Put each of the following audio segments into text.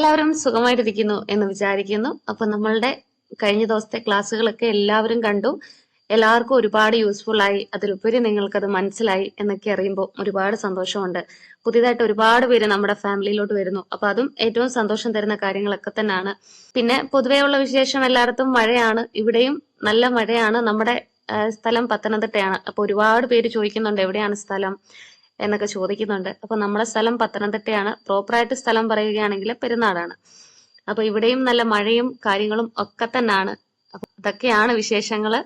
എല്ലാവരും സുഖമായിട്ടിരിക്കുന്നു എന്ന് വിചാരിക്കുന്നു. അപ്പൊ നമ്മളുടെ കഴിഞ്ഞ ദിവസത്തെ ക്ലാസ്സുകളൊക്കെ എല്ലാവരും കണ്ടു. എല്ലാവർക്കും ഒരുപാട് യൂസ്ഫുൾ ആയി. അതിലുപരി നിങ്ങൾക്കത് മനസ്സിലായി എന്നൊക്കെ അറിയുമ്പോൾ ഒരുപാട് സന്തോഷമുണ്ട്. പുതിയതായിട്ട് ഒരുപാട് പേര് നമ്മുടെ ഫാമിലിയിലോട്ട് വരുന്നു. അപ്പൊ അതും ഏറ്റവും സന്തോഷം തരുന്ന കാര്യങ്ങളൊക്കെ തന്നെയാണ്. പിന്നെ പൊതുവേ ഉള്ള വിശേഷം എല്ലായിടത്തും മഴയാണ്. ഇവിടെയും നല്ല മഴയാണ്. നമ്മുടെ സ്ഥലം പത്തനംതിട്ടയാണ്. അപ്പൊ ഒരുപാട് പേര് ചോദിക്കുന്നുണ്ട് എവിടെയാണ് സ്ഥലം എന്നൊക്കെ ചോദിക്കുന്നുണ്ട്. അപ്പൊ നമ്മുടെ സ്ഥലം പത്തനംതിട്ടയാണ്. പ്രോപ്പറായിട്ട് സ്ഥലം പറയുകയാണെങ്കിൽ പെരുന്നാടാണ്. അപ്പൊ ഇവിടെയും നല്ല മഴയും കാര്യങ്ങളും ഒക്കെ തന്നെയാണ്. അപ്പൊ ഇതൊക്കെയാണ് വിശേഷങ്ങള്.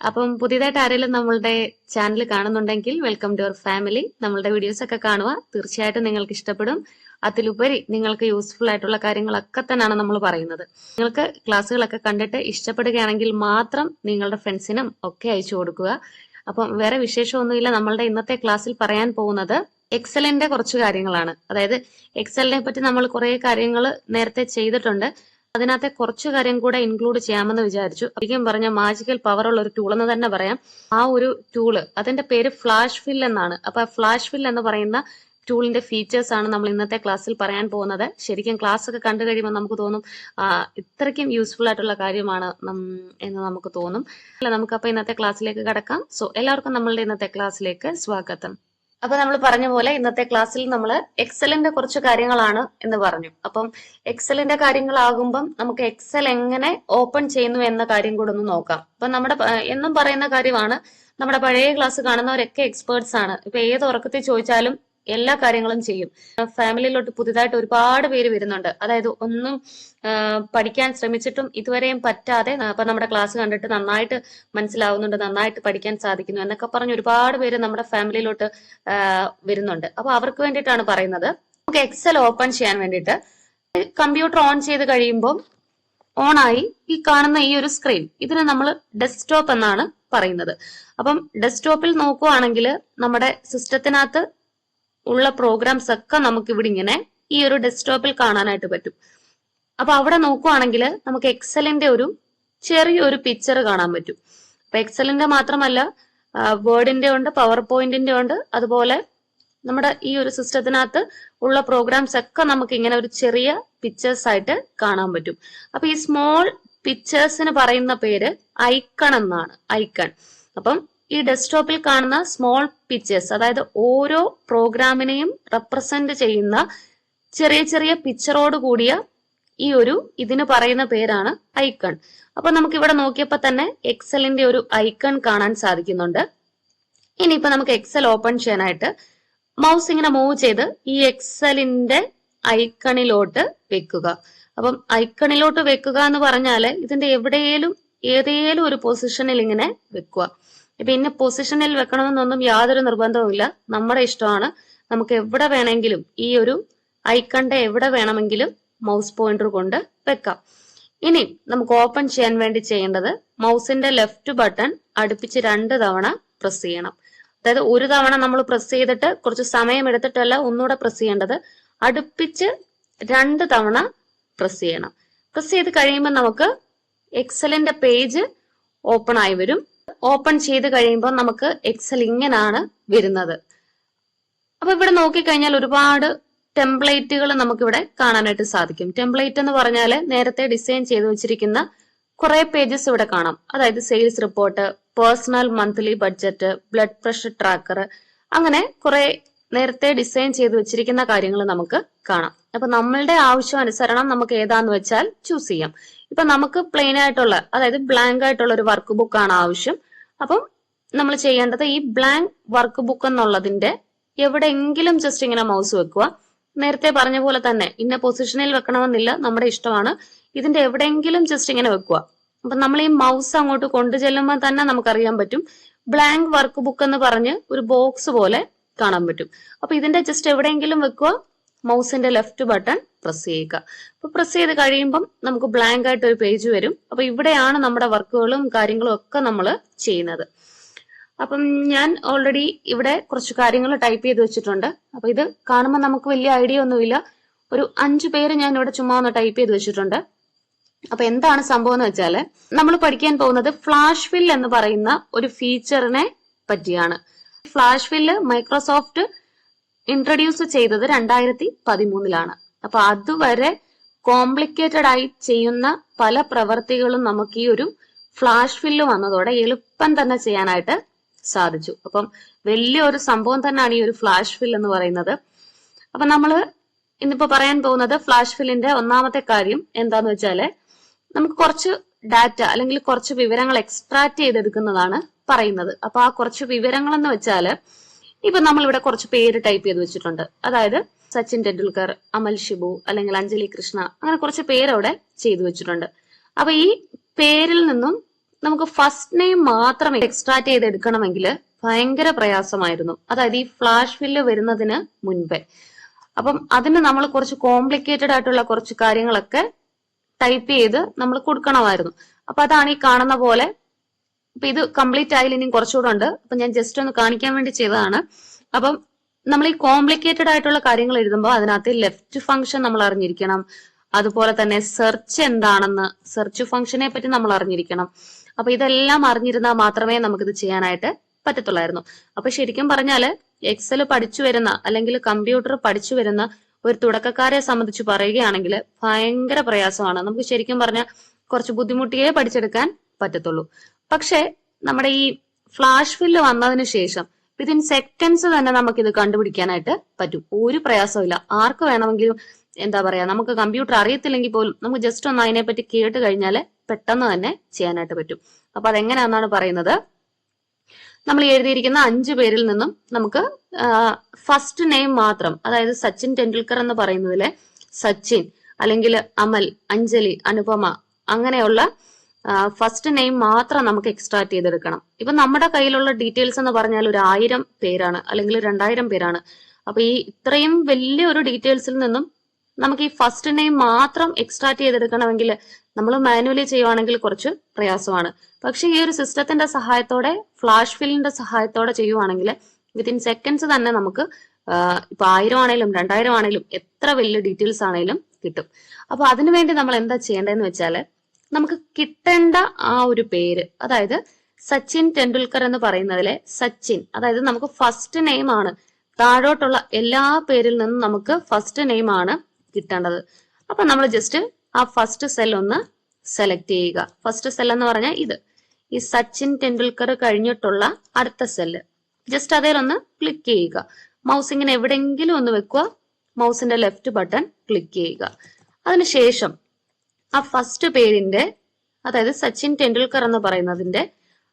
അപ്പം പുതിയതായിട്ട് ആരെങ്കിലും നമ്മളുടെ ചാനൽ കാണുന്നുണ്ടെങ്കിൽ വെൽക്കം ടു അവർ ഫാമിലി. നമ്മളുടെ വീഡിയോസ് ഒക്കെ കാണുക. തീർച്ചയായിട്ടും നിങ്ങൾക്ക് ഇഷ്ടപ്പെടും. അതിലുപരി നിങ്ങൾക്ക് യൂസ്ഫുൾ ആയിട്ടുള്ള കാര്യങ്ങളൊക്കെ തന്നെയാണ് നമ്മൾ പറയുന്നത്. നിങ്ങൾക്ക് ക്ലാസ്സുകളൊക്കെ കണ്ടിട്ട് ഇഷ്ടപ്പെടുകയാണെങ്കിൽ മാത്രം നിങ്ങളുടെ ഫ്രണ്ട്സിനും ഒക്കെ അയച്ചു കൊടുക്കുക. അപ്പം വേറെ വിശേഷമൊന്നുമില്ല. നമ്മളുടെ ഇന്നത്തെ ക്ലാസ്സിൽ പറയാൻ പോകുന്നത് എക്സലിന്റെ കുറച്ച് കാര്യങ്ങളാണ്. അതായത് എക്സലിനെ പറ്റി നമ്മൾ കുറെ കാര്യങ്ങൾ നേരത്തെ ചെയ്തിട്ടുണ്ട്. അതിനകത്തെ കുറച്ച് കാര്യം കൂടെ ഇൻക്ലൂഡ് ചെയ്യാമെന്ന് വിചാരിച്ചു. അധികം പറഞ്ഞ മാജിക്കൽ പവർ ഉള്ള ഒരു ടൂൾ എന്ന് തന്നെ പറയാം. ആ ഒരു ടൂള് അതിന്റെ പേര് ഫ്ലാഷ് ഫിൽ എന്നാണ്. അപ്പൊ ഫ്ലാഷ് ഫിൽ എന്ന് പറയുന്ന ടൂളിന്റെ ഫീച്ചേഴ്സ് ആണ് നമ്മൾ ഇന്നത്തെ ക്ലാസ്സിൽ പറയാൻ പോകുന്നത്. ശരിക്കും ക്ലാസ് ഒക്കെ കണ്ടു കഴിയുമ്പോൾ നമുക്ക് തോന്നും ഇത്രയ്ക്കും യൂസ്ഫുൾ ആയിട്ടുള്ള കാര്യമാണ് എന്ന് നമുക്ക് തോന്നും. അല്ല, നമുക്കപ്പോ ഇന്നത്തെ ക്ലാസ്സിലേക്ക് കടക്കാം. സോ എല്ലാവർക്കും നമ്മളുടെ ഇന്നത്തെ ക്ലാസ്സിലേക്ക് സ്വാഗതം. അപ്പൊ നമ്മൾ പറഞ്ഞ പോലെ ഇന്നത്തെ ക്ലാസ്സിൽ നമ്മൾ എക്സലിന്റെ കുറച്ച് കാര്യങ്ങളാണ് എന്ന് പറഞ്ഞു. അപ്പം എക്സലിന്റെ കാര്യങ്ങളാകുമ്പം നമുക്ക് എക്സൽ എങ്ങനെ ഓപ്പൺ ചെയ്യുന്നു എന്ന കാര്യം കൂടെ ഒന്ന് നോക്കാം. അപ്പൊ നമ്മുടെ എന്നും പറയുന്ന കാര്യമാണ്, നമ്മുടെ പഴയ ക്ലാസ് കാണുന്നവരൊക്കെ എക്സ്പേർട്സ് ആണ്. ഇപ്പൊ ഏത് ഉറക്കത്തിൽ ചോദിച്ചാലും എല്ലാ കാര്യങ്ങളും ചെയ്യും. ഫാമിലിയിലോട്ട് പുതിയതായിട്ട് ഒരുപാട് പേര് വരുന്നുണ്ട്. അതായത് ഒന്നും പഠിക്കാൻ ശ്രമിച്ചിട്ടും ഇതുവരെയും പറ്റാതെ അപ്പൊ നമ്മുടെ ക്ലാസ് കണ്ടിട്ട് നന്നായിട്ട് മനസ്സിലാവുന്നുണ്ട്, നന്നായിട്ട് പഠിക്കാൻ സാധിക്കുന്നു എന്നൊക്കെ പറഞ്ഞ് ഒരുപാട് പേര് നമ്മുടെ ഫാമിലിയിലോട്ട് വരുന്നുണ്ട്. അപ്പൊ അവർക്ക് വേണ്ടിയിട്ടാണ് പറയുന്നത്. നമുക്ക് എക്സൽ ഓപ്പൺ ചെയ്യാൻ വേണ്ടിയിട്ട് കമ്പ്യൂട്ടർ ഓൺ ചെയ്ത് കഴിയുമ്പോൾ ഓണായി ഈ കാണുന്ന ഈ ഒരു സ്ക്രീൻ, ഇതിനെ നമ്മൾ ഡെസ്ക്ടോപ്പ് എന്നാണ് പറയുന്നത്. അപ്പം ഡെസ്ക്ടോപ്പിൽ നോക്കുവാണെങ്കിൽ നമ്മുടെ സിസ്റ്റത്തിനകത്ത് ഉള്ള പ്രോഗ്രാംസ് ഒക്കെ നമുക്ക് ഇവിടെ ഇങ്ങനെ ഈ ഒരു ഡെസ്ക്ടോപ്പിൽ കാണാനായിട്ട് പറ്റും. അപ്പൊ അവിടെ നോക്കുവാണെങ്കിൽ നമുക്ക് എക്സലിന്റെ ഒരു ചെറിയൊരു പിക്ചർ കാണാൻ പറ്റും. അപ്പൊ എക്സലിന്റെ മാത്രമല്ല, വേർഡിന്റെ ഉണ്ട്, പവർ പോയിന്റിന്റെ ഉണ്ട്. അതുപോലെ നമ്മുടെ ഈ ഒരു സിസ്റ്റത്തിനകത്ത് ഉള്ള പ്രോഗ്രാംസ് ഒക്കെ നമുക്ക് ഇങ്ങനെ ഒരു ചെറിയ പിക്ചേഴ്സ് ആയിട്ട് കാണാൻ പറ്റും. അപ്പൊ ഈ സ്മോൾ പിക്ചേഴ്സിന് പറയുന്ന പേര് ഐക്കൺ എന്നാണ്. ഐക്കൺ. അപ്പം ഈ ഡെസ്ക്ടോപ്പിൽ കാണുന്ന സ്മോൾ പിക്ചേഴ്സ്, അതായത് ഓരോ പ്രോഗ്രാമിനെയും റെപ്രസെന്റ് ചെയ്യുന്ന ചെറിയ ചെറിയ പിക്ചറോട് കൂടിയ ഈ ഒരു ഇതിന് പറയുന്ന പേരാണ് ഐക്കൺ. അപ്പൊ നമുക്ക് ഇവിടെ നോക്കിയപ്പോ തന്നെ എക്സലിന്റെ ഒരു ഐക്കൺ കാണാൻ സാധിക്കുന്നുണ്ട്. ഇനിയിപ്പോ നമുക്ക് എക്സൽ ഓപ്പൺ ചെയ്യാനായിട്ട് മൗസ് ഇങ്ങനെ മൂവ് ചെയ്ത് ഈ എക്സലിന്റെ ഐക്കണിലോട്ട് വെക്കുക. അപ്പം ഐക്കണിലോട്ട് വെക്കുക എന്ന് പറഞ്ഞാല് ഇതിന്റെ ഏതേലും ഒരു പൊസിഷനിൽ ഇങ്ങനെ വെക്കുക. ഇപ്പൊ ഇന്ന പൊസിഷനിൽ വെക്കണമെന്നൊന്നും യാതൊരു നിർബന്ധവുമില്ല. നമ്മുടെ ഇഷ്ടമാണ്. നമുക്ക് എവിടെ വേണമെങ്കിലും ഈ ഒരു ഐക്കണിന്റെ എവിടെ വേണമെങ്കിലും മൗസ് പോയിന്റർ കൊണ്ട് വെക്കാം. ഇനി നമുക്ക് ഓപ്പൺ ചെയ്യാൻ വേണ്ടി ചെയ്യേണ്ടത് മൗസിന്റെ ലെഫ്റ്റ് ബട്ടൺ അടുപ്പിച്ച് 2 തവണ പ്രസ് ചെയ്യണം. അതായത് ഒരു തവണ നമ്മൾ പ്രസ് ചെയ്തിട്ട് കുറച്ച് സമയം എടുത്തിട്ടല്ല ഒന്നുകൂടെ പ്രസ് ചെയ്യേണ്ടത്. അടുപ്പിച്ച് 2 തവണ പ്രസ് ചെയ്യണം. പ്രസ് ചെയ്ത് കഴിയുമ്പോൾ നമുക്ക് എക്സലിന്റെ പേജ് ഓപ്പൺ ആയി വരും. ഓപ്പൺ ചെയ്ത് കഴിയുമ്പോൾ നമുക്ക് എക്സൽ ഇങ്ങനാണ് വരുന്നത്. അപ്പൊ ഇവിടെ നോക്കിക്കഴിഞ്ഞാൽ ഒരുപാട് ടെംപ്ലേറ്റുകൾ നമുക്കിവിടെ കാണാനായിട്ട് സാധിക്കും. ടെംപ്ലേറ്റ് എന്ന് പറഞ്ഞാൽ നേരത്തെ ഡിസൈൻ ചെയ്ത് വെച്ചിരിക്കുന്ന കുറെ പേജസ് ഇവിടെ കാണാം. അതായത് sales report, personal monthly budget, blood pressure tracker, അങ്ങനെ കുറെ നേരത്തെ ഡിസൈൻ ചെയ്ത് വെച്ചിരിക്കുന്ന കാര്യങ്ങൾ നമുക്ക് കാണാം. അപ്പൊ നമ്മളുടെ ആവശ്യാനുസരണം നമുക്ക് ഏതാന്ന് വെച്ചാൽ ചൂസ് ചെയ്യാം. ഇപ്പൊ നമുക്ക് പ്ലെയിൻ ആയിട്ടുള്ള, അതായത് ബ്ലാങ്ക് ആയിട്ടുള്ള ഒരു വർക്ക് ബുക്ക് ആണ് ആവശ്യം. അപ്പം നമ്മൾ ചെയ്യേണ്ടത് ഈ ബ്ലാങ്ക് വർക്ക് ബുക്ക് എന്നുള്ളതിന്റെ എവിടെയെങ്കിലും ജസ്റ്റ് ഇങ്ങനെ മൗസ് വെക്കുക. നേരത്തെ പറഞ്ഞ പോലെ തന്നെ ഇന്ന പൊസിഷനിൽ വെക്കണമെന്നില്ല, നമ്മുടെ ഇഷ്ടമാണ്. ഇതിന്റെ എവിടെയെങ്കിലും ജസ്റ്റ് ഇങ്ങനെ വെക്കുക. അപ്പൊ നമ്മൾ ഈ മൗസ് അങ്ങോട്ട് കൊണ്ടു ചെല്ലുമ്പോൾ തന്നെ നമുക്കറിയാൻ പറ്റും ബ്ലാങ്ക് വർക്ക് ബുക്ക് എന്ന് പറഞ്ഞ് ഒരു ബോക്സ് പോലെ കാണാൻ പറ്റും. അപ്പൊ ഇതിന്റെ ജസ്റ്റ് എവിടെയെങ്കിലും വെക്കുക, മൗസിന്റെ ലെഫ്റ്റ് ബട്ടൺ പ്രസ് ചെയ്യുക. അപ്പൊ പ്രസ് ചെയ്ത് കഴിയുമ്പം നമുക്ക് ബ്ലാങ്ക് ആയിട്ട് ഒരു പേജ് വരും. അപ്പൊ ഇവിടെയാണ് നമ്മുടെ വർക്കുകളും കാര്യങ്ങളും ഒക്കെ നമ്മൾ ചെയ്യുന്നത്. അപ്പം ഞാൻ ഓൾറെഡി ഇവിടെ കുറച്ച് കാര്യങ്ങൾ ടൈപ്പ് ചെയ്ത് വെച്ചിട്ടുണ്ട്. അപ്പൊ ഇത് കാണുമ്പോൾ നമുക്ക് വലിയ ഐഡിയ ഒന്നുമില്ല. ഒരു 5 പേര് ഞാൻ ഇവിടെ ചുമ്മാ ഒന്ന് ടൈപ്പ് ചെയ്ത് വെച്ചിട്ടുണ്ട്. അപ്പൊ എന്താണ് സംഭവം എന്ന് വെച്ചാല് നമ്മൾ പഠിക്കാൻ പോകുന്നത് ഫ്ലാഷ് ഫിൽ എന്ന് പറയുന്ന ഒരു ഫീച്ചറിനെ പറ്റിയാണ്. ഫ്ലാഷ് ഫില്ല് മൈക്രോസോഫ്റ്റ് ഇൻട്രൊഡ്യൂസ് ചെയ്തത് 2013 അപ്പൊ അതുവരെ കോംപ്ലിക്കേറ്റഡ് ആയി ചെയ്യുന്ന പല പ്രവർത്തികളും നമുക്ക് ഈ ഒരു ഫ്ലാഷ് ഫില്ല് വന്നതോടെ എളുപ്പം തന്നെ ചെയ്യാനായിട്ട് സാധിച്ചു. അപ്പം വലിയൊരു സംഭവം തന്നെയാണ് ഈ ഒരു ഫ്ലാഷ് ഫിൽ എന്ന് പറയുന്നത്. അപ്പൊ നമ്മള് ഇന്നിപ്പോ പറയാൻ പോകുന്നത് ഫ്ലാഷ് ഫില്ലിന്റെ ഒന്നാമത്തെ കാര്യം എന്താന്ന് വെച്ചാല് നമുക്ക് കുറച്ച് ഡാറ്റ അല്ലെങ്കിൽ കുറച്ച് വിവരങ്ങൾ എക്സ്ട്രാക്ട് ചെയ്തെടുക്കുന്നതാണ് പറയുന്നത്. അപ്പൊ ആ കുറച്ച് വിവരങ്ങൾ എന്ന് വെച്ചാല് ഇപ്പൊ നമ്മൾ ഇവിടെ കുറച്ച് പേര് ടൈപ്പ് ചെയ്ത് വെച്ചിട്ടുണ്ട്. അതായത് സച്ചിൻ ടെണ്ടുൽക്കർ, അമൽ ഷിബു അല്ലെങ്കിൽ അഞ്ജലി കൃഷ്ണ, അങ്ങനെ കുറച്ച് പേര് അവിടെ ചെയ്തു വെച്ചിട്ടുണ്ട്. അപ്പൊ ഈ പേരിൽ നിന്നും നമുക്ക് ഫസ്റ്റ് നെയിം മാത്രം എക്സ്ട്രാക്ട് ചെയ്തെടുക്കണമെങ്കിൽ ഭയങ്കര പ്രയാസമായിരുന്നു. അതായത് ഈ ഫ്ലാഷ് ഫില്ല് വരുന്നതിന് മുൻപേ. അപ്പം അതിന് നമ്മൾ കുറച്ച് കോംപ്ലിക്കേറ്റഡ് ആയിട്ടുള്ള കുറച്ച് കാര്യങ്ങളൊക്കെ ടൈപ്പ് ചെയ്ത് നമ്മൾ കൊടുക്കണമായിരുന്നു. അപ്പൊ അതാണ് ഈ കാണുന്ന പോലെ. അപ്പൊ ഇത് കംപ്ലീറ്റ് ആയാലും ഇനിയും കുറച്ചുകൂടെ ഉണ്ട്. അപ്പൊ ഞാൻ ജസ്റ്റ് ഒന്ന് കാണിക്കാൻ വേണ്ടി ചെയ്തതാണ്. അപ്പം നമ്മൾ ഈ കോംപ്ലിക്കേറ്റഡ് ആയിട്ടുള്ള കാര്യങ്ങൾ എഴുതുമ്പോൾ അതിനകത്ത് ലെഫ്റ്റ് ഫംഗ്ഷൻ നമ്മൾ അറിഞ്ഞിരിക്കണം. അതുപോലെ തന്നെ സെർച്ച് എന്താണെന്ന്, സെർച്ച് ഫംഗ്ഷനെ പറ്റി നമ്മൾ അറിഞ്ഞിരിക്കണം. അപ്പൊ ഇതെല്ലാം അറിഞ്ഞിരുന്നാൽ മാത്രമേ നമുക്കിത് ചെയ്യാനായിട്ട് പറ്റത്തുള്ളായിരുന്നു. അപ്പൊ ശരിക്കും പറഞ്ഞാല് എക്സൽ പഠിച്ചു വരുന്ന അല്ലെങ്കിൽ കമ്പ്യൂട്ടർ പഠിച്ചു വരുന്ന ഒരു തുടക്കക്കാരെ സംബന്ധിച്ച് പറയുകയാണെങ്കിൽ ഭയങ്കര പ്രയാസമാണ്. നമുക്ക് ശരിക്കും പറഞ്ഞാൽ കുറച്ച് ബുദ്ധിമുട്ടിയേ പഠിച്ചെടുക്കാൻ പറ്റത്തുള്ളൂ. പക്ഷെ നമ്മുടെ ഈ ഫ്ലാഷ് ഫില്ല് വന്നതിന് ശേഷം വിതിൻ സെക്കൻഡ്സ് തന്നെ നമുക്കിത് കണ്ടുപിടിക്കാനായിട്ട് പറ്റും. ഒരു പ്രയാസമില്ല. ആർക്ക് വേണമെങ്കിലും എന്താ പറയാ, നമുക്ക് കമ്പ്യൂട്ടർ അറിയത്തില്ലെങ്കിൽ പോലും നമുക്ക് ജസ്റ്റ് ഒന്ന് അതിനെപ്പറ്റി കേട്ട് കഴിഞ്ഞാൽ പെട്ടെന്ന് തന്നെ ചെയ്യാനായിട്ട് പറ്റും. അപ്പൊ അതെങ്ങനെയാണെന്നാണ് പറയുന്നത്. നമ്മൾ എഴുതിയിരിക്കുന്ന 5 പേരിൽ നിന്നും നമുക്ക് ഫസ്റ്റ് നെയിം മാത്രം, അതായത് സച്ചിൻ ടെണ്ടുൽക്കർ എന്ന് പറയുന്നതിലെ സച്ചിൻ അല്ലെങ്കിൽ അമൽ, അഞ്ജലി, അനുപമ അങ്ങനെയുള്ള ഫസ്റ്റ് നെയിം മാത്രം നമുക്ക് എക്സ്ട്രാക്ട് ചെയ്തെടുക്കണം. ഇപ്പൊ നമ്മുടെ കയ്യിലുള്ള ഡീറ്റെയിൽസ് എന്ന് പറഞ്ഞാൽ ഒരു 1000 പേരാണ് അല്ലെങ്കിൽ 2000 പേരാണ്. അപ്പൊ ഈ ഇത്രയും വലിയ ഒരു ഡീറ്റെയിൽസിൽ നിന്നും നമുക്ക് ഈ ഫസ്റ്റ് നെയിം മാത്രം എക്സ്ട്രാക്ട് ചെയ്തെടുക്കണമെങ്കിൽ നമ്മൾ മാനുവലി ചെയ്യുവാണെങ്കിൽ കുറച്ച് പ്രയാസമാണ്. പക്ഷെ ഈ ഒരു സിസ്റ്റത്തിന്റെ സഹായത്തോടെ, ഫ്ലാഷ് ഫില്ലിന്റെ സഹായത്തോടെ ചെയ്യുവാണെങ്കിൽ വിത്തിൻ സെക്കൻഡ്സ് തന്നെ നമുക്ക് ഇപ്പൊ 1000 ആണേലും 2000 ആണേലും എത്ര വലിയ ഡീറ്റെയിൽസ് ആണേലും കിട്ടും. അപ്പൊ അതിനുവേണ്ടി നമ്മൾ എന്താ ചെയ്യേണ്ടതെന്ന് വെച്ചാല് നമുക്ക് കിട്ടേണ്ട ആ ഒരു പേര്, അതായത് സച്ചിൻ ടെണ്ടുൽക്കർ എന്ന് പറയുന്നതിലെ സച്ചിൻ, അതായത് നമുക്ക് ഫസ്റ്റ് നെയിം ആണ്. താഴോട്ടുള്ള എല്ലാ പേരിൽ നിന്നും നമുക്ക് ഫസ്റ്റ് നെയിം ആണ് കിട്ടേണ്ടത്. അപ്പൊ നമ്മൾ ജസ്റ്റ് ആ ഫസ്റ്റ് സെൽ ഒന്ന് സെലക്ട് ചെയ്യുക. ഫസ്റ്റ് സെൽ എന്ന് പറഞ്ഞാൽ ഇത് ഈ സച്ചിൻ ടെണ്ടുൽക്കർ കഴിഞ്ഞിട്ടുള്ള അടുത്ത സെല്ല് ജസ്റ്റ് അതിലൊന്ന് ക്ലിക്ക് ചെയ്യുക. മൗസ് ഇങ്ങനെ എവിടെയെങ്കിലും ഒന്ന് വെക്കുക. മൗസിന്റെ ലെഫ്റ്റ് ബട്ടൺ ക്ലിക്ക് ചെയ്യുക. അതിനുശേഷം ആ ഫസ്റ്റ് പേരിന്റെ, അതായത് സച്ചിൻ ടെണ്ടുൽക്കർ എന്ന് പറയുന്നതിന്റെ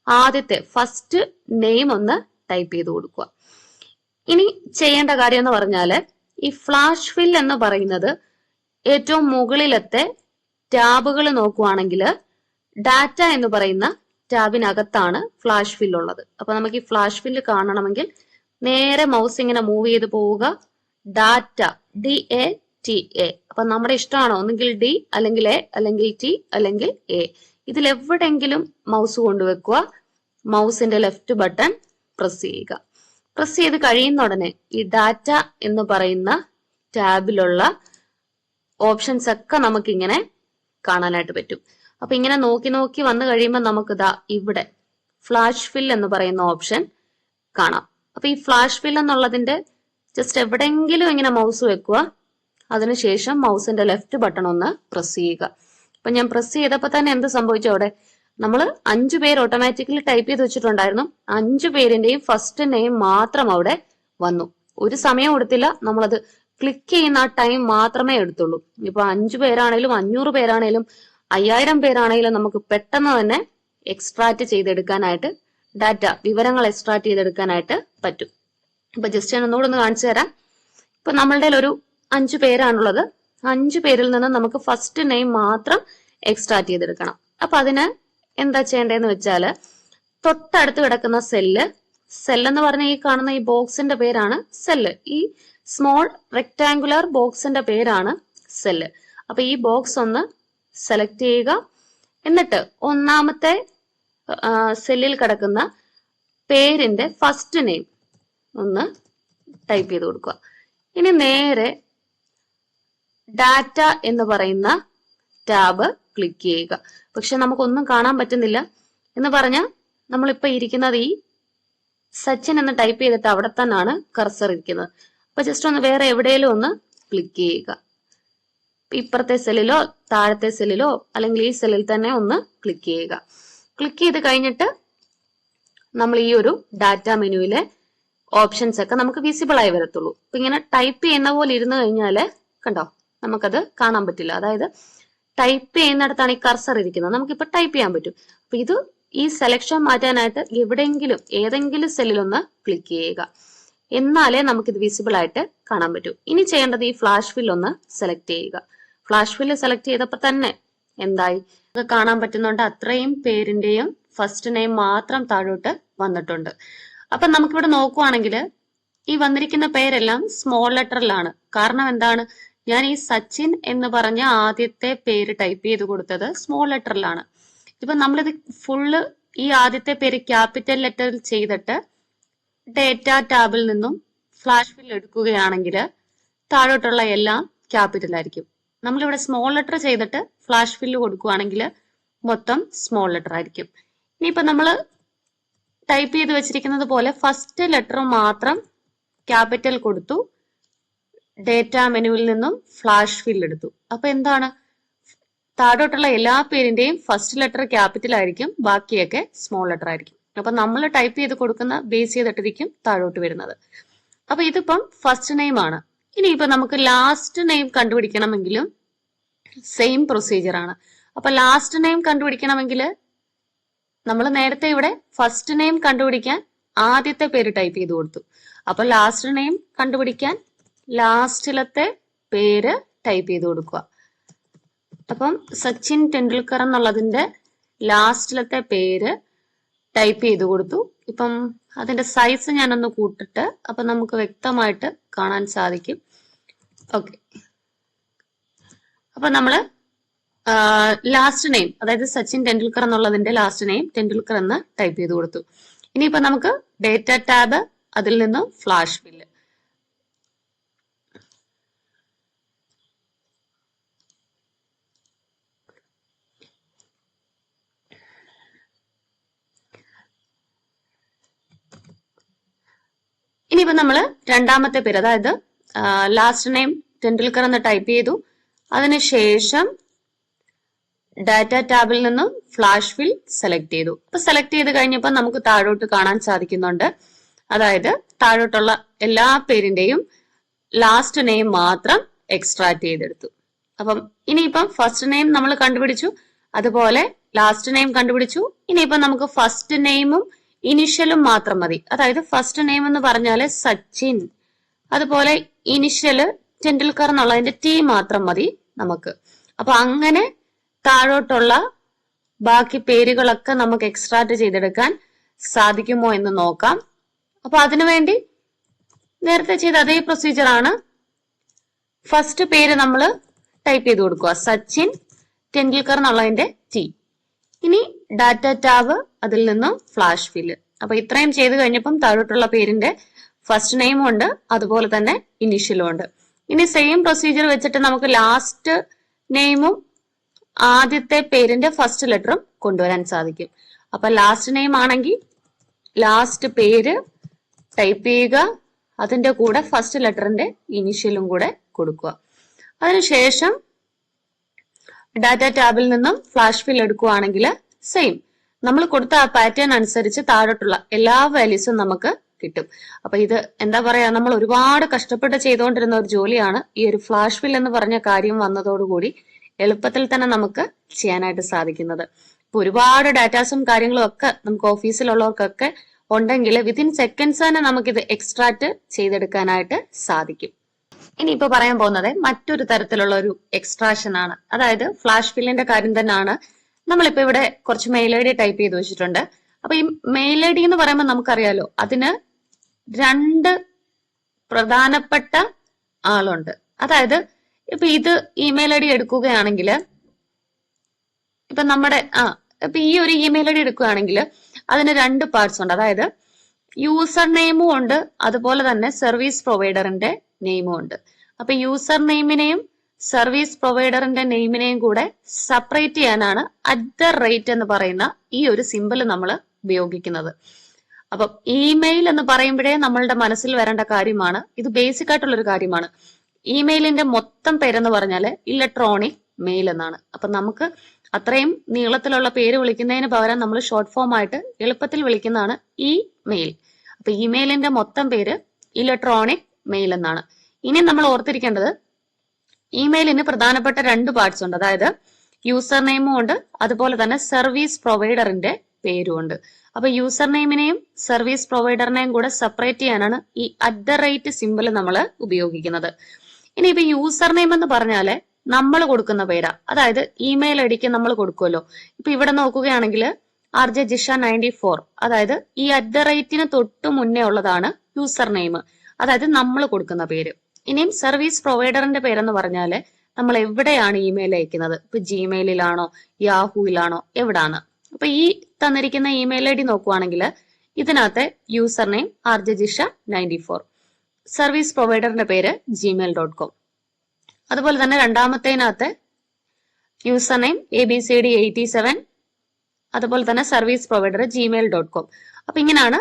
ആദ്യത്തെ ഫസ്റ്റ് നെയിം ഒന്ന് ടൈപ്പ് ചെയ്ത് കൊടുക്കുക. ഇനി ചെയ്യേണ്ട കാര്യം എന്ന് പറഞ്ഞാല് ഈ ഫ്ലാഷ് ഫിൽ എന്ന് പറയുന്നത് ഏറ്റവും മുകളിലത്തെ ടാബുകൾ നോക്കുവാണെങ്കിൽ ഡാറ്റ എന്ന് പറയുന്ന ടാബിനകത്താണ് ഫ്ലാഷ് ഫിൽ ഉള്ളത്. അപ്പൊ നമുക്ക് ഈ ഫ്ലാഷ് ഫില്ല് കാണണമെങ്കിൽ നേരെ മൗസ് ഇങ്ങനെ മൂവ് ചെയ്ത് പോവുക. Data, DATA. അപ്പൊ നമ്മുടെ ഇഷ്ടമാണോ, ഒന്നുകിൽ D അല്ലെങ്കിൽ A അല്ലെങ്കിൽ T അല്ലെങ്കിൽ A. ഇതിലെവിടെങ്കിലും മൗസ് കൊണ്ടുവെക്കുക. മൗസിന്റെ ലെഫ്റ്റ് ബട്ടൺ പ്രസ് ചെയ്യുക. പ്രസ് ചെയ്ത് കഴിയുന്ന ഉടനെ ഈ ഡാറ്റ എന്ന് പറയുന്ന ടാബിലുള്ള ഓപ്ഷൻസ് ഒക്കെ നമുക്ക് ഇങ്ങനെ കാണാനായിട്ട് പറ്റും. അപ്പൊ ഇങ്ങനെ നോക്കി നോക്കി വന്നു കഴിയുമ്പോൾ നമുക്ക് ദാ ഇവിടെ ഫ്ലാഷ് ഫിൽ എന്ന് പറയുന്ന ഓപ്ഷൻ കാണാം. അപ്പൊ ഈ ഫ്ലാഷ് ഫിൽ എന്നുള്ളതിന്റെ ജസ്റ്റ് എവിടെയെങ്കിലും ഇങ്ങനെ മൗസ് വെക്കുക. അതിനുശേഷം മൗസിന്റെ ലെഫ്റ്റ് ബട്ടൺ ഒന്ന് പ്രസ് ചെയ്യുക. അപ്പൊ ഞാൻ പ്രസ് ചെയ്തപ്പോ തന്നെ എന്ത് സംഭവിച്ചു, അവിടെ നമ്മൾ 5 പേര് ഓട്ടോമാറ്റിക്കലി ടൈപ്പ് ചെയ്ത് വെച്ചിട്ടുണ്ടായിരുന്നു. 5 പേരിന്റെയും ഫസ്റ്റ് നെയിം മാത്രം അവിടെ വന്നു. ഒരു സമയം എടുത്തില്ല. നമ്മളത് ക്ലിക്ക് ചെയ്യുന്ന ആ ടൈം മാത്രമേ എടുത്തുള്ളൂ. ഇപ്പൊ 5 പേരാണേലും 500 പേരാണേലും 5000 പേരാണേലും നമുക്ക് പെട്ടെന്ന് തന്നെ എക്സ്ട്രാക്ട് ചെയ്തെടുക്കാനായിട്ട്, ഡാറ്റ വിവരങ്ങൾ എക്സ്ട്രാക്ട് ചെയ്തെടുക്കാനായിട്ട് പറ്റും. ഇപ്പൊ ജസ്റ്റ് ഞാൻ ഒന്നുകൂടെ ഒന്ന് കാണിച്ചു തരാം. ഇപ്പൊ നമ്മളുടെ ഒരു 5 പേരാണുള്ളത്. 5 പേരിൽ നിന്ന് നമുക്ക് ഫസ്റ്റ് നെയിം മാത്രം എക്സ്ട്രാക്ട് ചെയ്തെടുക്കണം. അപ്പൊ അതിന് എന്താ ചെയ്യേണ്ടതെന്ന് വെച്ചാല് തൊട്ടടുത്ത് കിടക്കുന്ന സെല്ല് എന്ന് പറഞ്ഞ ഈ കാണുന്ന ഈ ബോക്സിന്റെ പേരാണ് സെല്ല്. ഈ സ്മോൾ റെക്ടാങ്കുലർ ബോക്സിന്റെ പേരാണ് സെല്ല്. അപ്പൊ ഈ ബോക്സ് ഒന്ന് സെലക്ട് ചെയ്യുക. എന്നിട്ട് ഒന്നാമത്തെ സെല്ലിൽ കിടക്കുന്ന പേരിന്റെ ഫസ്റ്റ് നെയിം ഒന്ന് ടൈപ്പ് ചെയ്ത് കൊടുക്കുക. ഇനി നേരെ ഡാറ്റ എന്ന് പറയുന്ന ടാബ് ക്ലിക്ക് ചെയ്യുക. പക്ഷെ നമുക്കൊന്നും കാണാൻ പറ്റുന്നില്ല. എന്ന് പറഞ്ഞാൽ നമ്മളിപ്പോ ഇരിക്കുന്നത് ഈ സച്ചിൻ എന്ന് ടൈപ്പ് ചെയ്തിട്ട് അവിടെ തന്നെയാണ് കർസർ ഇരിക്കുന്നത്. അപ്പൊ ജസ്റ്റ് ഒന്ന് വേറെ എവിടെയെങ്കിലും ഒന്ന് ക്ലിക്ക് ചെയ്യുക. ഇപ്പുറത്തെ സെല്ലിലോ താഴത്തെ സെല്ലിലോ അല്ലെങ്കിൽ ഈ സെല്ലിൽ തന്നെ ഒന്ന് ക്ലിക്ക് ചെയ്യുക. ക്ലിക്ക് ചെയ്ത് കഴിഞ്ഞിട്ട് നമ്മൾ ഈ ഒരു ഡാറ്റ മെനുവിലെ ഓപ്ഷൻസ് ഒക്കെ നമുക്ക് വിസിബിൾ ആയി വരത്തുള്ളൂ. അപ്പൊ ഇങ്ങനെ ടൈപ്പ് ചെയ്യുന്ന പോലെ ഇരുന്ന് കഴിഞ്ഞാല് കണ്ടോ നമുക്കത് കാണാൻ പറ്റില്ല. അതായത് ടൈപ്പ് ചെയ്യുന്നിടത്താണ് ഈ കർസർ ഇരിക്കുന്നത്, നമുക്കിപ്പോ ടൈപ്പ് ചെയ്യാൻ പറ്റും. അപ്പൊ ഇത് ഈ സെലക്ഷൻ മാറ്റാനായിട്ട് എവിടെയെങ്കിലും ഏതെങ്കിലും സെല്ലിലൊന്ന് ക്ലിക്ക് ചെയ്യുക, എന്നാലേ നമുക്കിത് വിസിബിൾ ആയിട്ട് കാണാൻ പറ്റൂ. ഇനി ചെയ്യേണ്ടത് ഈ ഫ്ലാഷ് ഫിൽ ഒന്ന് സെലക്ട് ചെയ്യുക. ഫ്ലാഷ് ഫില്ല് സെലക്ട് ചെയ്തപ്പോ തന്നെ എന്തായി കാണാൻ പറ്റുന്നുണ്ട്, അത്രയും പേരിന്റെയും ഫസ്റ്റ് നെയിം മാത്രം താഴോട്ട് വന്നിട്ടുണ്ട്. അപ്പൊ നമുക്കിവിടെ നോക്കുവാണെങ്കിൽ ഈ വന്നിരിക്കുന്ന പേരെല്ലാം സ്മോൾ ലെറ്ററിലാണ്. കാരണം എന്താണ്, ഞാൻ ഈ സച്ചിൻ എന്ന് പറഞ്ഞ ആദ്യത്തെ പേര് ടൈപ്പ് ചെയ്ത് കൊടുത്തത് സ്മോൾ ലെറ്ററിലാണ്. ഇപ്പൊ നമ്മളിത് ഫുള്ള് ഈ ആദ്യത്തെ പേര് ക്യാപിറ്റൽ ലെറ്ററിൽ ചെയ്തിട്ട് ഡേറ്റ ടാബിൽ നിന്നും ഫ്ലാഷ് ഫിൽ എടുക്കുകയാണെങ്കിൽ താഴോട്ടുള്ള എല്ലാം ക്യാപിറ്റൽ ആയിരിക്കും. നമ്മളിവിടെ സ്മോൾ ലെറ്റർ ചെയ്തിട്ട് ഫ്ലാഷ് ഫില്ല് കൊടുക്കുകയാണെങ്കിൽ മൊത്തം സ്മോൾ ലെറ്റർ ആയിരിക്കും. ഇനിയിപ്പോ നമ്മൾ ടൈപ്പ് ചെയ്ത് വെച്ചിരിക്കുന്നത് പോലെ ഫസ്റ്റ് ലെറ്റർ മാത്രം ക്യാപിറ്റൽ കൊടുത്തു, ഡേറ്റ മെനുവിൽ നിന്നും ഫ്ലാഷ് ഫിൽ എടുത്തു. അപ്പൊ എന്താണ്, താഴോട്ടുള്ള എല്ലാ പേരിന്റെയും ഫസ്റ്റ് ലെറ്റർ ക്യാപിറ്റൽ ആയിരിക്കും, ബാക്കിയൊക്കെ സ്മോൾ ലെറ്റർ ആയിരിക്കും. അപ്പൊ നമ്മൾ ടൈപ്പ് ചെയ്ത് കൊടുക്കുന്ന ബേസ് ചെയ്തിട്ടിരിക്കും താഴോട്ട് വരുന്നത്. അപ്പൊ ഇതിപ്പം ഫസ്റ്റ് നെയിം ആണ്. ഇനിയിപ്പോ നമുക്ക് ലാസ്റ്റ് നെയിം കണ്ടുപിടിക്കണമെങ്കിലും സെയിം പ്രൊസീജിയർ ആണ്. അപ്പൊ ലാസ്റ്റ് നെയിം കണ്ടുപിടിക്കണമെങ്കിൽ നമ്മൾ നേരത്തെ ഇവിടെ ഫസ്റ്റ് നെയിം കണ്ടുപിടിക്കാൻ ആദ്യത്തെ പേര് ടൈപ്പ് ചെയ്ത് കൊടുത്തു. അപ്പൊ ലാസ്റ്റ് നെയിം കണ്ടുപിടിക്കാൻ ലാസ്റ്റിലത്തെ പേര് ടൈപ്പ് ചെയ്ത് കൊടുക്കുക. അപ്പം സച്ചിൻ ടെണ്ടുൽക്കർ എന്നുള്ളതിന്റെ ലാസ്റ്റിലത്തെ പേര് ടൈപ്പ് ചെയ്ത് കൊടുത്തു. ഇപ്പം അതിന്റെ സൈസ് ഞാനൊന്ന് കൂട്ടിട്ട് അപ്പൊ നമുക്ക് വ്യക്തമായിട്ട് കാണാൻ സാധിക്കും. ഓക്കെ, അപ്പൊ നമ്മള് ലാസ്റ്റ് നെയിം, അതായത് സച്ചിൻ ടെണ്ടുൽക്കർ എന്നുള്ളതിന്റെ ലാസ്റ്റ് നെയിം ടെണ്ടുൽക്കർ എന്ന് ടൈപ്പ് ചെയ്ത് കൊടുത്തു. ഇനിയിപ്പോ നമുക്ക് ഡേറ്റ ടാബ്, അതിൽ നിന്ന് ഫ്ലാഷ് ഫില്ല്. ഇനിയിപ്പോ നമ്മള് രണ്ടാമത്തെ പേര്, അതായത് ലാസ്റ്റ് നെയിം ടെണ്ടുൽക്കർ എന്ന് ടൈപ്പ് ചെയ്തു. അതിനുശേഷം ഡാറ്റ ടാബിൽ നിന്നും ഫ്ലാഷ് ഫിൽ സെലക്ട് ചെയ്തു. അപ്പൊ സെലക്ട് ചെയ്ത് കഴിഞ്ഞപ്പോൾ നമുക്ക് താഴോട്ട് കാണാൻ സാധിക്കുന്നുണ്ട്. അതായത് താഴോട്ടുള്ള എല്ലാ പേരിന്റെയും ലാസ്റ്റ് നെയിം മാത്രം എക്സ്ട്രാക്ട് ചെയ്തെടുത്തു. അപ്പം ഇനിയിപ്പം ഫസ്റ്റ് നെയിം നമ്മൾ കണ്ടുപിടിച്ചു, അതുപോലെ ലാസ്റ്റ് നെയിം കണ്ടുപിടിച്ചു. ഇനിയിപ്പം നമുക്ക് ഫസ്റ്റ് നെയിമും ഇനിഷ്യലും മാത്രം മതി. അതായത് ഫസ്റ്റ് നെയിം എന്ന് പറഞ്ഞാല് സച്ചിൻ, അതുപോലെ ഇനിഷ്യല് ടെണ്ടുൽക്കർ എന്നുള്ളതിന്റെ ടി മാത്രം മതി നമുക്ക്. അപ്പൊ അങ്ങനെ താഴോട്ടുള്ള ബാക്കി പേരുകളൊക്കെ നമുക്ക് എക്സ്ട്രാക്ട് ചെയ്തെടുക്കാൻ സാധിക്കുമോ എന്ന് നോക്കാം. അപ്പൊ അതിനുവേണ്ടി നേരത്തെ ചെയ്ത അതേ പ്രൊസീജിയർ ആണ്. ഫസ്റ്റ് പേര് നമ്മൾ ടൈപ്പ് ചെയ്ത് കൊടുക്കുക, സച്ചിൻ ടെണ്ടുൽക്കർ എന്നുള്ളതിന്റെ ടി. ഇനി ഡാറ്റ ടാബ്, അതിൽ നിന്നും ഫ്ലാഷ് ഫില്ല്. അപ്പൊ ഇത്രയും ചെയ്ത് കഴിഞ്ഞപ്പം താഴോട്ടുള്ള പേരിന്റെ ഫസ്റ്റ് നെയിമും ഉണ്ട്, അതുപോലെ തന്നെ ഇനിഷ്യലും ഉണ്ട്. ഇനി സെയിം പ്രൊസീജിയർ വെച്ചിട്ട് നമുക്ക് ലാസ്റ്റ് നെയിമും ആദ്യത്തെ പേരിന്റെ ഫസ്റ്റ് ലെറ്ററും കൊണ്ടുവരാൻ സാധിക്കും. അപ്പൊ ലാസ്റ്റ് നെയിം ആണെങ്കിൽ ലാസ്റ്റ് പേര് ടൈപ്പ് ചെയ്യുക, അതിന്റെ കൂടെ ഫസ്റ്റ് ലെറ്ററിന്റെ ഇനിഷ്യലും കൂടെ കൊടുക്കുക. അതിനുശേഷം ഡാറ്റ ടാബിൽ നിന്നും ഫ്ലാഷ് ഫിൽ എടുക്കുകയാണെങ്കിൽ സെയിം നമ്മൾ കൊടുത്ത ആ പാറ്റേൺ അനുസരിച്ച് താഴോട്ടുള്ള എല്ലാ വാല്യൂസും നമുക്ക് കിട്ടും. അപ്പൊ ഇത് എന്താ പറയാ, നമ്മൾ ഒരുപാട് കഷ്ടപ്പെട്ട് ചെയ്തുകൊണ്ടിരുന്ന ഒരു ജോലിയാണ്. ഈ ഒരു ഫ്ലാഷ് ഫിൽ എന്ന് പറഞ്ഞ കാര്യം വന്നതോടുകൂടി എളുപ്പത്തിൽ തന്നെ നമുക്ക് ചെയ്യാനായിട്ട് സാധിക്കുന്നത്. ഇപ്പൊ ഒരുപാട് ഡാറ്റാസും കാര്യങ്ങളും ഒക്കെ നമുക്ക് ഓഫീസിലുള്ളവർക്കൊക്കെ ഉണ്ടെങ്കിൽ വിത്തിൻ സെക്കൻഡ്സ് തന്നെ നമുക്കിത് എക്സ്ട്രാക്ട് ചെയ്തെടുക്കാനായിട്ട് സാധിക്കും. ഇനിയിപ്പോ പറയാൻ പോകുന്നത് മറ്റൊരു തരത്തിലുള്ള ഒരു എക്സ്ട്രാക്ഷൻ ആണ്. അതായത് ഫ്ലാഷ് ഫില്ലിന്റെ കാര്യം തന്നെയാണ്. നമ്മളിപ്പോ ഇവിടെ കുറച്ച് മെയിൽ ഐ ഡി ടൈപ്പ് ചെയ്ത് വെച്ചിട്ടുണ്ട്. അപ്പൊ ഈ മെയിൽ ഐ ഡി എന്ന് പറയുമ്പോൾ നമുക്കറിയാലോ, അതിന് രണ്ട് പ്രധാനപ്പെട്ട ആളുണ്ട്. അതായത് ഇപ്പൊ ഇത് ഇമെയിൽ ഐ ഡി എടുക്കുകയാണെങ്കിൽ, ഇപ്പൊ നമ്മുടെ ഇപ്പൊ ഈ ഒരു ഇമെയിൽ ഐ ഡി എടുക്കുകയാണെങ്കിൽ അതിന് രണ്ട് പാർട്സ് ഉണ്ട്. അതായത് യൂസർ നെയിമും ഉണ്ട്, അതുപോലെ തന്നെ സർവീസ് പ്രൊവൈഡറിന്റെ നെയിമും ഉണ്ട്. അപ്പൊ യൂസർ നെയിമിനെയും സർവീസ് പ്രൊവൈഡറിന്റെ നെയിമിനെയും കൂടെ സെപ്പറേറ്റ് ചെയ്യാനാണ് @ എന്ന് പറയുന്ന ഈ ഒരു സിമ്പിൾ നമ്മൾ ഉപയോഗിക്കുന്നത്. അപ്പം ഇമെയിൽ എന്ന് പറയുമ്പോഴേ നമ്മളുടെ മനസ്സിൽ വരേണ്ട കാര്യമാണ്, ഇത് ബേസിക് ആയിട്ടുള്ള ഒരു കാര്യമാണ്. ഇമെയിലിന്റെ മൊത്തം പേരെന്ന് പറഞ്ഞാൽ ഇലക്ട്രോണിക് മെയിൽ എന്നാണ്. അപ്പൊ നമുക്ക് അത്രയും നീളത്തിലുള്ള പേര് വിളിക്കുന്നതിന് പകരം നമ്മൾ ഷോർട്ട് ഫോം ആയിട്ട് എളുപ്പത്തിൽ വിളിക്കുന്നതാണ് ഈ മെയിൽ. അപ്പൊ ഇമെയിലിന്റെ മൊത്തം പേര് ഇലക്ട്രോണിക് മെയിൽ എന്നാണ്. ഇനി നമ്മൾ ഓർത്തിരിക്കേണ്ടത് ഇമെയിലിന് പ്രധാനപ്പെട്ട 2 പാർട്സ് ഉണ്ട്. അതായത് യൂസർ നെയിമും ഉണ്ട്, അതുപോലെ തന്നെ സർവീസ് പ്രൊവൈഡറിന്റെ പേരും ഉണ്ട്. അപ്പൊ യൂസർ നെയിമിനെയും സർവീസ് പ്രൊവൈഡറിനെയും കൂടെ സെപ്പറേറ്റ് ചെയ്യാനാണ് ഈ @ സിമ്പിൾ നമ്മൾ ഉപയോഗിക്കുന്നത്. ഇനി ഇപ്പൊ യൂസർ നെയിം എന്ന് പറഞ്ഞാല് നമ്മൾ കൊടുക്കുന്ന പേരാ. അതായത് ഇമെയിൽ ഐഡിക്ക് നമ്മൾ കൊടുക്കുമല്ലോ. ഇപ്പൊ ഇവിടെ നോക്കുകയാണെങ്കിൽ RJ Jisha 94, അതായത് ഈ @ തൊട്ട് മുന്നേ ഉള്ളതാണ് യൂസർ നെയിം, അതായത് നമ്മൾ കൊടുക്കുന്ന പേര്. ഇനിയും സർവീസ് പ്രൊവൈഡറിന്റെ പേരെന്ന് പറഞ്ഞാല് നമ്മൾ എവിടെയാണ് ഇമെയിൽ അയക്കുന്നത്, ഇപ്പൊ ജിമെയിലാണോ യാഹൂയിലാണോ എവിടാണ്. അപ്പൊ ഈ തന്നിരിക്കുന്ന ഇമെയിൽ ID നോക്കുവാണെങ്കിൽ ഇതിനകത്തെ user name RJ Jisha 94, service പ്രൊവൈഡറിന്റെ പേര് gmail.com. അതുപോലെ തന്നെ രണ്ടാമത്തേനകത്തെ യൂസർ നെയിം ABCD87, അതുപോലെ തന്നെ സർവീസ് പ്രൊവൈഡർ gmail.com. അപ്പൊ ഇങ്ങനെയാണ്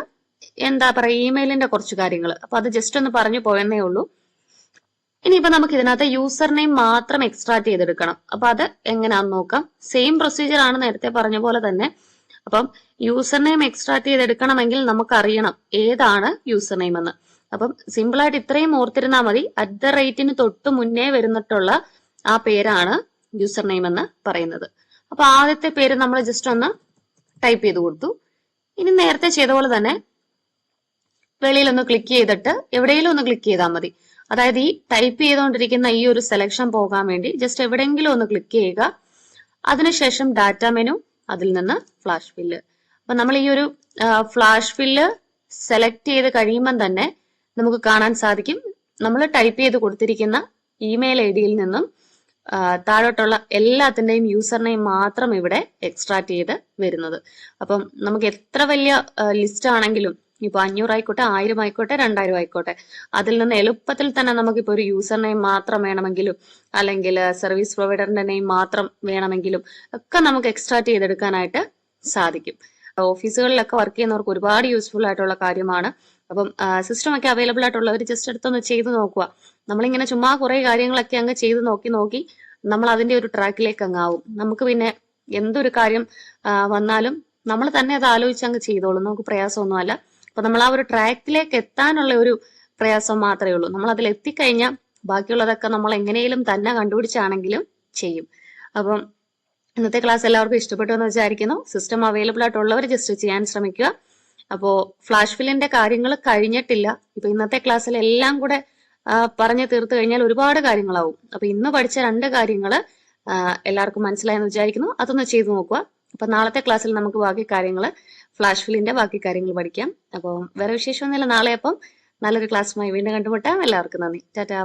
എന്താ പറയുക ഇമെയിലിന്റെ കുറച്ച് കാര്യങ്ങൾ. അപ്പൊ അത് ജസ്റ്റ് ഒന്ന് പറഞ്ഞു പോയെന്നേ ഉള്ളൂ. ഇനിയിപ്പോ നമുക്ക് ഇതിനകത്ത് യൂസർ നെയിം മാത്രം എക്സ്ട്രാക്ട് ചെയ്തെടുക്കണം. അപ്പൊ അത് എങ്ങനെയാന്ന് നോക്കാം. സെയിം പ്രൊസീജിയർ ആണ് നേരത്തെ പറഞ്ഞ പോലെ തന്നെ. അപ്പം യൂസർ നെയിം എക്സ്ട്രാക്ട് ചെയ്തെടുക്കണമെങ്കിൽ നമുക്ക് അറിയണം ഏതാണ് യൂസർ നെയിം എന്ന്. അപ്പം സിമ്പിൾ ആയിട്ട് ഇത്രയും ഓർത്തിരുന്നാൽ മതി. @ തൊട്ട് മുന്നേ വരുന്നിട്ടുള്ള ആ പേരാണ് യൂസർ നെയിം എന്ന് പറയുന്നത്. അപ്പൊ ആദ്യത്തെ പേര് നമ്മൾ ജസ്റ്റ് ഒന്ന് ടൈപ്പ് ചെയ്ത് കൊടുത്തു. ഇനി നേരത്തെ ചെയ്ത പോലെ തന്നെ വെളിയിലൊന്ന് ക്ലിക്ക് ചെയ്തിട്ട് എവിടെയെങ്കിലും ഒന്ന് ക്ലിക്ക് ചെയ്താൽ മതി. അതായത് ഈ ടൈപ്പ് ചെയ്തുകൊണ്ടിരിക്കുന്ന ഈ ഒരു സെലക്ഷൻ പോകാൻ വേണ്ടി ജസ്റ്റ് എവിടെയെങ്കിലും ഒന്ന് ക്ലിക്ക് ചെയ്യുക. അതിനുശേഷം ഡാറ്റ മെനു, അതിൽ നിന്ന് ഫ്ലാഷ് ഫില്ല്. അപ്പൊ നമ്മൾ ഈ ഒരു ഫ്ലാഷ് ഫില്ല് സെലക്ട് ചെയ്ത് കഴിയുമ്പം തന്നെ നമുക്ക് കാണാൻ സാധിക്കും നമ്മൾ ടൈപ്പ് ചെയ്ത് കൊടുത്തിരിക്കുന്ന ഇമെയിൽ ഐഡിയിൽ നിന്നും താഴോട്ടുള്ള എല്ലാത്തിന്റെയും യൂസർ നെയിം മാത്രം ഇവിടെ എക്സ്ട്രാക്ട് ചെയ്ത് വരുന്നത്. അപ്പം നമുക്ക് എത്ര വലിയ ലിസ്റ്റ് ആണെങ്കിലും, ഇപ്പൊ 500 ആയിക്കോട്ടെ, 1000 ആയിക്കോട്ടെ, 2000 ആയിക്കോട്ടെ, അതിൽ നിന്ന് എളുപ്പത്തിൽ തന്നെ നമുക്കിപ്പോ ഒരു യൂസർ നെയിം മാത്രം വേണമെങ്കിലും അല്ലെങ്കിൽ സർവീസ് പ്രൊവൈഡറിന്റെ നെയിം മാത്രം വേണമെങ്കിലും ഒക്കെ നമുക്ക് എക്സ്ട്രാക്ട് ചെയ്തെടുക്കാനായിട്ട് സാധിക്കും. ഓഫീസുകളിലൊക്കെ വർക്ക് ചെയ്യുന്നവർക്ക് ഒരുപാട് യൂസ്ഫുൾ ആയിട്ടുള്ള കാര്യമാണ്. അപ്പം സിസ്റ്റം ഒക്കെ അവൈലബിൾ ആയിട്ടുള്ളവർ ജസ്റ്റ് എടുത്തൊന്ന് ചെയ്ത് നോക്കുക. നമ്മളിങ്ങനെ ചുമ്മാ കുറെ കാര്യങ്ങളൊക്കെ അങ്ങ് ചെയ്ത് നോക്കി നമ്മൾ അതിന്റെ ഒരു ട്രാക്കിലേക്ക് അങ്ങാവും. നമുക്ക് പിന്നെ എന്തൊരു കാര്യം വന്നാലും നമ്മൾ തന്നെ അത് ആലോചിച്ച് അങ്ങ് ചെയ്തോളും. നമുക്ക് പ്രയാസമൊന്നുമല്ല. അപ്പൊ നമ്മൾ ആ ഒരു ട്രാക്കിലേക്ക് എത്താനുള്ള ഒരു പ്രയാസം മാത്രമേ ഉള്ളൂ. നമ്മൾ അതിൽ എത്തിക്കഴിഞ്ഞാൽ ബാക്കിയുള്ളതൊക്കെ നമ്മൾ എങ്ങനെയും തന്നെ കണ്ടുപിടിച്ചാണെങ്കിലും ചെയ്യും. അപ്പം ഇന്നത്തെ ക്ലാസ് എല്ലാവർക്കും ഇഷ്ടപ്പെട്ടു എന്ന് വിചാരിക്കുന്നു. സിസ്റ്റം അവൈലബിൾ ആയിട്ടുള്ളവർ ജസ്റ്റ് ചെയ്യാൻ ശ്രമിക്കുക. അപ്പോ ഫ്ലാഷ് ഫില്ലിന്റെ കാര്യങ്ങൾ കഴിഞ്ഞിട്ടില്ല. ഇപ്പൊ ഇന്നത്തെ ക്ലാസ്സിൽ എല്ലാം കൂടെ പറഞ്ഞു തീർത്തു കഴിഞ്ഞാൽ ഒരുപാട് കാര്യങ്ങളാവും. അപ്പൊ ഇന്ന് പഠിച്ച 2 കാര്യങ്ങൾ എല്ലാവർക്കും മനസ്സിലായെന്ന് വിചാരിക്കുന്നു. അതൊന്ന് ചെയ്തു നോക്കുക. അപ്പൊ നാളത്തെ ക്ലാസ്സിൽ നമുക്ക് ബാക്കി കാര്യങ്ങൾ, ഫ്ലാഷ് ഫില്ലിന്റെ ബാക്കി കാര്യങ്ങൾ പഠിക്കാം. അപ്പോൾ വേറെ വിശേഷമൊന്നുമില്ല. നാളെ അപ്പം നല്ലൊരു ക്ലാസ്സുമായി വീണ്ടും കണ്ടുമുട്ടാം. എല്ലാവർക്കും നന്ദി. ടാറ്റാ.